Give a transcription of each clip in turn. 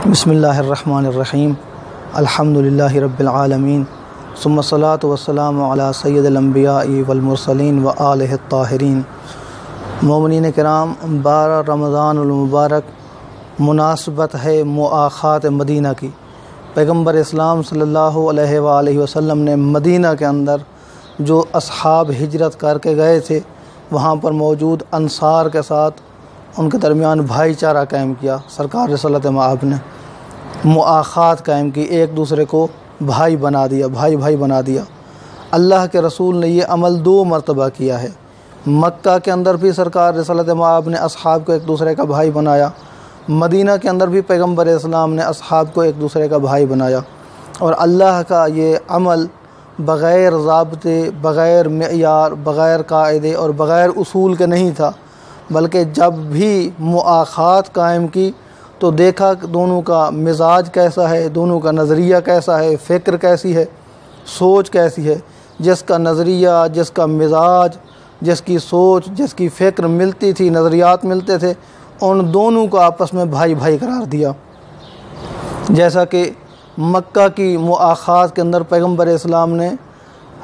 بسم اللہ الرحمن الرحیم الحمدللہ رب العالمین ثم الصلاۃ والسلام علی سید الانبیاء والمرسلین وآلہ الطاہرین۔ مومنین کرام، 12 رمضان المبارک مناسبت ہے مؤاخات مدینہ کی۔ پیغمبر اسلام صلی اللہ علیہ وآلہ وسلم نے مدینہ کے اندر جو اصحاب ہجرت کر کے گئے تھے، وہاں پر موجود انصار کے ساتھ ان کے درمیان بھائی چارہ قائم کیا۔ سرکار رسالت مآب نے مؤاخات قائم کی، ایک دوسرے کو بھائی بنا دیا۔ اللہ کے رسول نے یہ عمل 2 مرتبہ کیا ہے۔ مکہ کے اندر بھی سرکار رسالت مآب نے اصحاب کو ایک دوسرے کا بھائی بنایا، مدینہ کے اندر بھی پیغمبر اسلام نے اصحاب کو ایک دوسرے کا بھائی بنایا۔ اور اللہ کا یہ عمل بغیر ضابطے، بغیر معیار، بغیر قاعدے اور بغیر اصول کے نہیں تھا، بلکہ جب بھی مؤاخات قائم کی تو دیکھا کہ دونوں کا مزاج کیسا ہے، دونوں کا نظریہ کیسا ہے، فکر کیسی ہے، سوچ کیسی ہے۔ جس کا نظریہ، جس کا مزاج، جس کی سوچ، جس کی فکر ملتی تھی، نظریات ملتے تھے، ان دونوں کو آپس میں بھائی قرار دیا۔ جیسا کہ مکہ کی مؤاخات کے اندر پیغمبر اسلام نے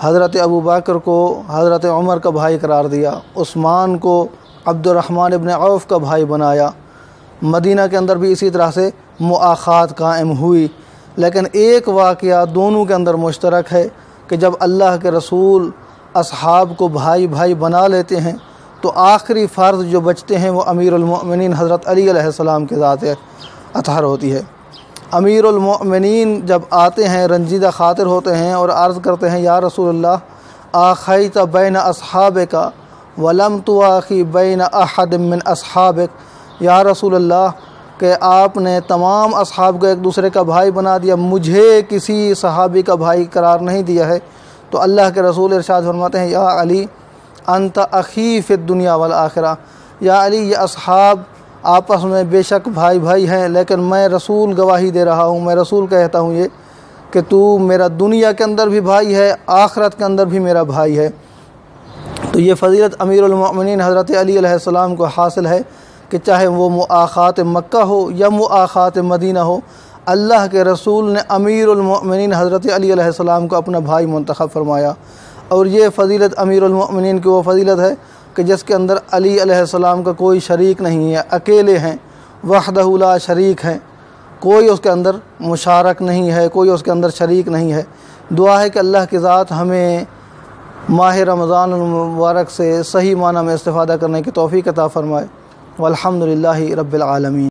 حضرت ابوبکر کو حضرت عمر کا بھائی قرار دیا، عثمان کو عبد الرحمن ابن عوف کا بھائی بنایا۔ مدینہ کے اندر بھی اسی طرح سے مؤاخات قائم ہوئی، لیکن ایک واقعہ دونوں کے اندر مشترک ہے کہ جب اللہ کے رسول اصحاب کو بھائی بنا لیتے ہیں تو آخری فرض جو بچتے ہیں وہ امیر المؤمنین حضرت علی علیہ السلام کے ذات اطہر ہوتی ہے۔ امیر المؤمنین جب آتے ہیں، رنجیدہ خاطر ہوتے ہیں اور عرض کرتے ہیں، یا رسول اللہ آخیت بین اصحابک ولم تواخی بین احد من اصحابک، یا رسول اللہ کہ آپ نے تمام اصحاب کو ایک دوسرے کا بھائی بنا دیا، مجھے کسی صحابی کا بھائی قرار نہیں دیا ہے۔ تو اللہ کے رسول ارشاد فرماتے ہیں، یا علی انت اخی فی الدنیا والآخرہ، یا علی یہ اصحاب آپس میں بے شک بھائی ہیں، لیکن میں رسول گواہی دے رہا ہوں، میں رسول کہتا ہوں یہ کہ تو میرا دنیا کے اندر بھی بھائی ہے، آخرت کے اندر بھی میرا بھائی ہے۔ تو یہ فضیلت امیر المؤمنین حضرت علی علیہ السلام کو حاصل ہے کہ چاہے وہ مؤاخات مکہ ہو یا مؤاخات مدینہ ہو، اللہ کے رسول نے امیر المؤمنین حضرت علی علیہ السلام کو اپنا بھائی منتخب فرمایا۔ اور یہ فضیلت امیر المؤمنین کی وہ فضیلت ہے کہ جس کے اندر علی علیہ السلام کا کوئی شریک نہیں ہے، اکیلے ہیں، وحدہ لا شریک ہیں، کوئی اس کے اندر مشارک نہیں ہے، کوئی اس کے اندر شریک نہیں ہے۔ دعا ہے کہ اللہ کی ذات ہمیں ماہ رمضان المبارک سے صحیح معنی میں استفادہ کرنے کی توفیق عطا فرمائے۔ والحمدللہ رب العالمین۔